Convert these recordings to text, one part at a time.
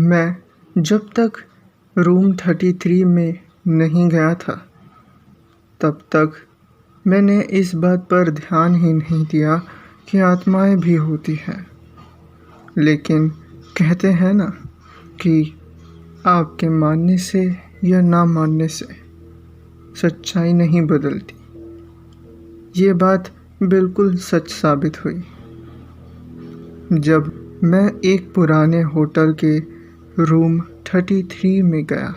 मैं जब तक रूम 33 में नहीं गया था तब तक मैंने इस बात पर ध्यान ही नहीं दिया कि आत्माएं भी होती हैं। लेकिन कहते हैं ना कि आपके मानने से या ना मानने से सच्चाई नहीं बदलती। ये बात बिल्कुल सच साबित हुई जब मैं एक पुराने होटल के रूम 33 में गया।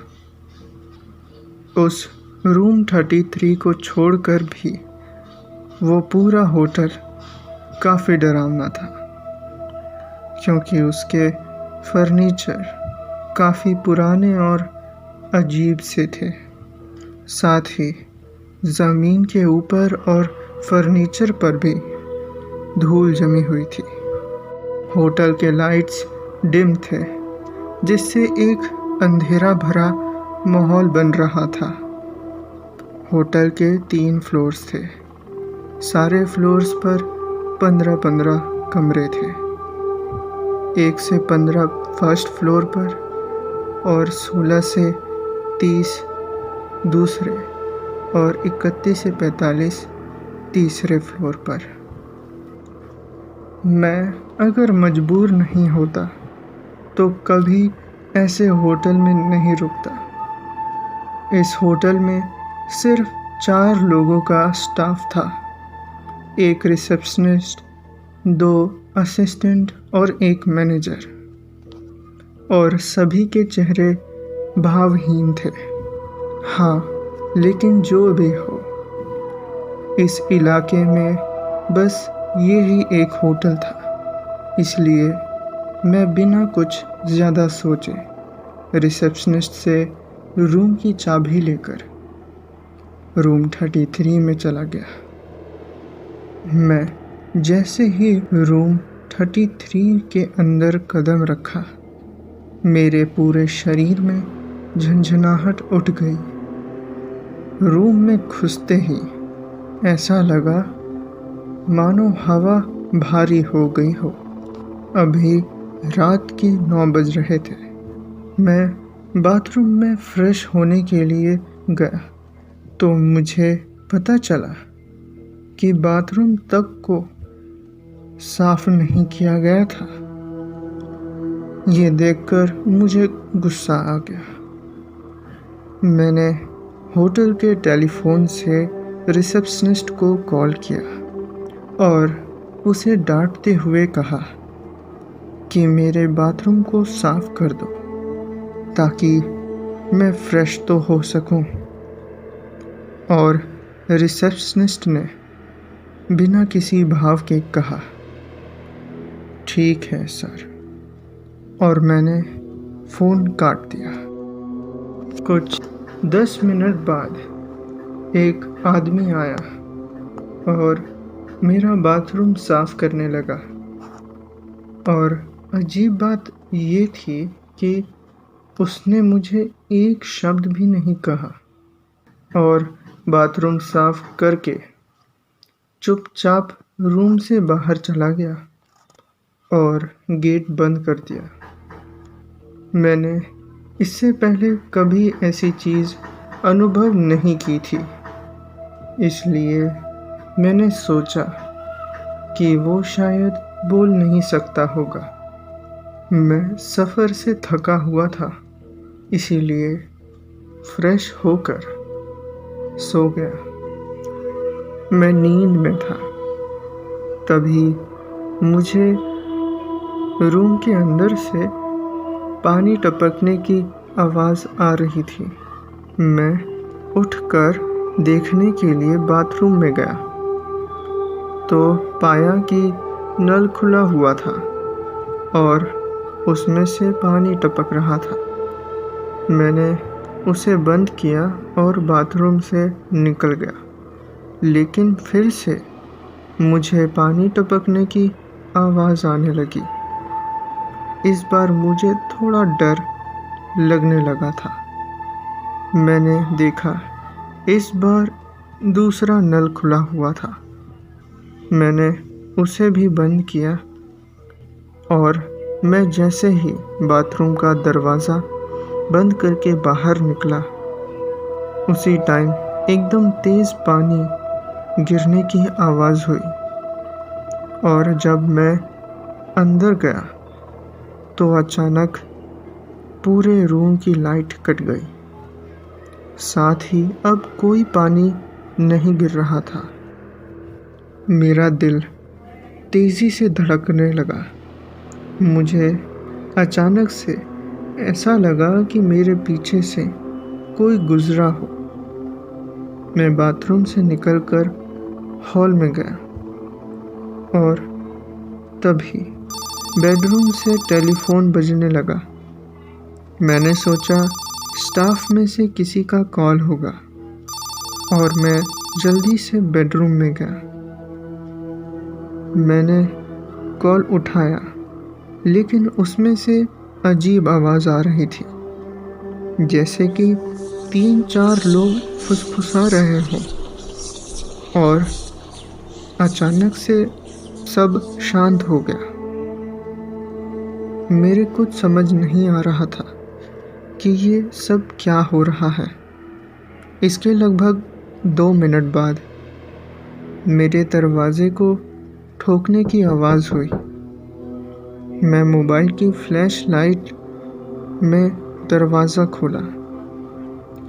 उस रूम 33 को छोड़कर भी वो पूरा होटल काफ़ी डरावना था, क्योंकि उसके फर्नीचर काफ़ी पुराने और अजीब से थे। साथ ही ज़मीन के ऊपर और फर्नीचर पर भी धूल जमी हुई थी। होटल के लाइट्स डिम थे, जिससे एक अंधेरा भरा माहौल बन रहा था। होटल के 3 फ्लोर्स थे। सारे फ्लोर्स पर 15-15 कमरे थे। 1 से 15 फर्स्ट फ्लोर पर और 16 से 30 दूसरे और 31 से 45 तीसरे फ्लोर पर। मैं अगर मजबूर नहीं होता तो कभी ऐसे होटल में नहीं रुकता। इस होटल में सिर्फ 4 लोगों का स्टाफ था। एक रिसेप्शनिस्ट, 2 असिस्टेंट और एक मैनेजर, और सभी के चेहरे भावहीन थे। हाँ, लेकिन जो भी हो, इस इलाके में बस ये ही एक होटल था। इसलिए मैं बिना कुछ ज़्यादा सोचे रिसेप्शनिस्ट से रूम की चाबी लेकर रूम 33 में चला गया। मैं जैसे ही रूम 33 के अंदर कदम रखा, मेरे पूरे शरीर में झंझनाहट उठ गई। रूम में घुसते ही ऐसा लगा मानो हवा भारी हो गई हो। अभी रात के 9 बज रहे थे। मैं बाथरूम में फ्रेश होने के लिए गया तो मुझे पता चला कि बाथरूम तक को साफ नहीं किया गया था। ये देखकर मुझे गुस्सा आ गया। मैंने होटल के टेलीफोन से रिसेप्शनिस्ट को कॉल किया और उसे डांटते हुए कहा कि मेरे बाथरूम को साफ कर दो ताकि मैं फ्रेश तो हो सकूं। और रिसेप्शनिस्ट ने बिना किसी भाव के कहा, ठीक है सर, और मैंने फ़ोन काट दिया। कुछ 10 मिनट बाद एक आदमी आया और मेरा बाथरूम साफ करने लगा। और अजीब बात ये थी कि उसने मुझे एक शब्द भी नहीं कहा और बाथरूम साफ करके चुपचाप रूम से बाहर चला गया और गेट बंद कर दिया। मैंने इससे पहले कभी ऐसी चीज़ अनुभव नहीं की थी, इसलिए मैंने सोचा कि वो शायद बोल नहीं सकता होगा। मैं सफ़र से थका हुआ था, इसीलिए फ्रेश होकर सो गया। मैं नींद में था। तभी मुझे रूम के अंदर से पानी टपकने की आवाज़ आ रही थी। मैं उठकर देखने के लिए बाथरूम में गया तो पाया कि नल खुला हुआ था और उसमें से पानी टपक रहा था। मैंने उसे बंद किया और बाथरूम से निकल गया, लेकिन फिर से मुझे पानी टपकने की आवाज़ आने लगी। इस बार मुझे थोड़ा डर लगने लगा था। मैंने देखा इस बार दूसरा नल खुला हुआ था। मैंने उसे भी बंद किया और मैं जैसे ही बाथरूम का दरवाज़ा बंद करके बाहर निकला, उसी टाइम एकदम तेज़ पानी गिरने की आवाज़ हुई और जब मैं अंदर गया तो अचानक पूरे रूम की लाइट कट गई। साथ ही अब कोई पानी नहीं गिर रहा था। मेरा दिल तेज़ी से धड़कने लगा। मुझे अचानक से ऐसा लगा कि मेरे पीछे से कोई गुज़रा हो। मैं बाथरूम से निकलकर हॉल में गया और तभी बेडरूम से टेलीफोन बजने लगा। मैंने सोचा स्टाफ में से किसी का कॉल होगा और मैं जल्दी से बेडरूम में गया। मैंने कॉल उठाया, लेकिन उसमें से अजीब आवाज़ आ रही थी, जैसे कि 3-4 लोग फुसफुसा रहे हों। और अचानक से सब शांत हो गया। मेरे कुछ समझ नहीं आ रहा था कि ये सब क्या हो रहा है। इसके लगभग 2 मिनट बाद मेरे दरवाजे को ठोकने की आवाज़ हुई। मैं मोबाइल की फ्लैश लाइट में दरवाज़ा खोला,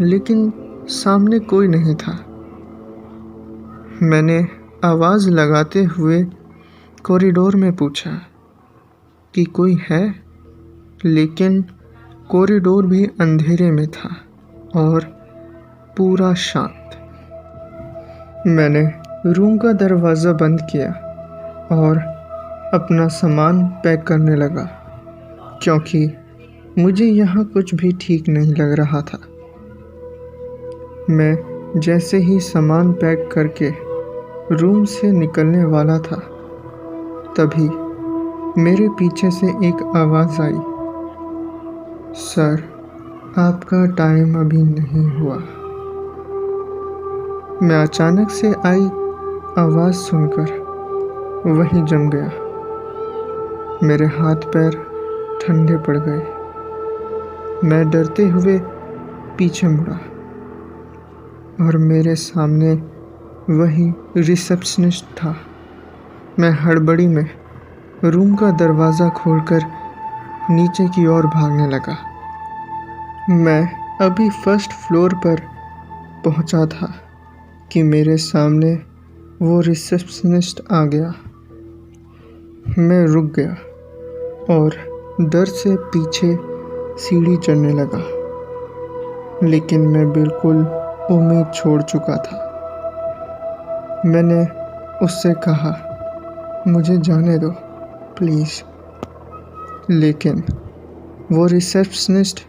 लेकिन सामने कोई नहीं था। मैंने आवाज़ लगाते हुए कॉरिडोर में पूछा कि कोई है, लेकिन कॉरिडोर भी अंधेरे में था और पूरा शांत। मैंने रूम का दरवाज़ा बंद किया और अपना सामान पैक करने लगा, क्योंकि मुझे यहाँ कुछ भी ठीक नहीं लग रहा था। मैं जैसे ही सामान पैक करके रूम से निकलने वाला था, तभी मेरे पीछे से एक आवाज़ आई, सर, आपका टाइम अभी नहीं हुआ। मैं अचानक से आई आवाज़ सुनकर वहीं जम गया। मेरे हाथ पैर ठंडे पड़ गए। मैं डरते हुए पीछे मुड़ा और मेरे सामने वही रिसेप्शनिस्ट था। मैं हड़बड़ी में रूम का दरवाज़ा खोलकर नीचे की ओर भागने लगा। मैं अभी फर्स्ट फ्लोर पर पहुंचा था कि मेरे सामने वो रिसेप्शनिस्ट आ गया। मैं रुक गया और डर से पीछे सीढ़ी चढ़ने लगा, लेकिन मैं बिल्कुल उम्मीद छोड़ चुका था। मैंने उससे कहा, मुझे जाने दो प्लीज़, लेकिन वो रिसेप्शनिस्ट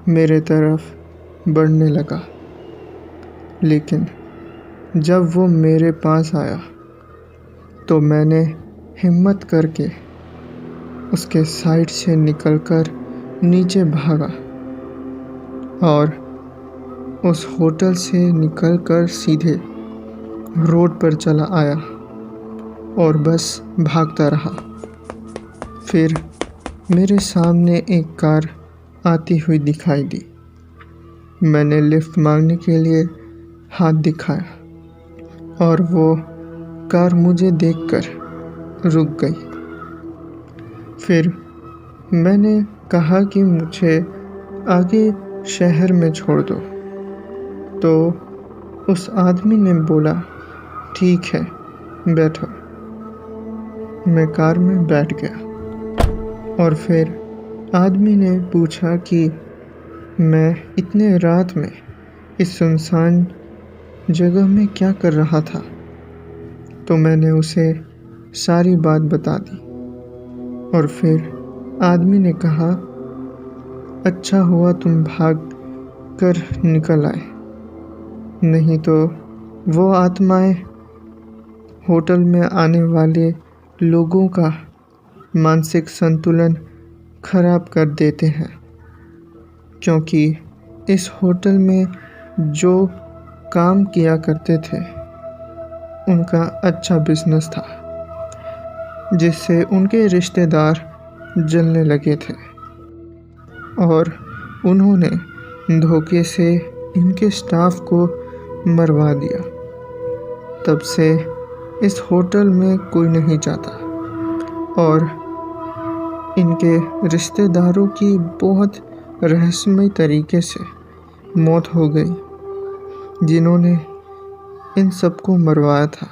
मेरे तरफ बढ़ने लगा। लेकिन जब वो मेरे पास आया तो मैंने हिम्मत करके उसके साइड से निकलकर नीचे भागा और उस होटल से निकलकर सीधे रोड पर चला आया और बस भागता रहा। फिर मेरे सामने एक कार आती हुई दिखाई दी। मैंने लिफ्ट मांगने के लिए हाथ दिखाया और वो कार मुझे देखकर रुक गई। फिर मैंने कहा कि मुझे आगे शहर में छोड़ दो, तो उस आदमी ने बोला, ठीक है, बैठो। मैं कार में बैठ गया और फिर आदमी ने पूछा कि मैं इतने रात में इस सुनसान जगह में क्या कर रहा था। तो मैंने उसे सारी बात बता दी और फिर आदमी ने कहा, अच्छा हुआ तुम भाग कर निकल आए, नहीं तो वो आत्माएं होटल में आने वाले लोगों का मानसिक संतुलन खराब कर देते हैं, क्योंकि इस होटल में जो काम किया करते थे उनका अच्छा बिजनेस था, जिससे उनके रिश्तेदार जलने लगे थे और उन्होंने धोखे से इनके स्टाफ को मरवा दिया। तब से इस होटल में कोई नहीं जाता और इनके रिश्तेदारों की बहुत रहस्यमय तरीके से मौत हो गई, जिन्होंने इन सबको मरवाया था।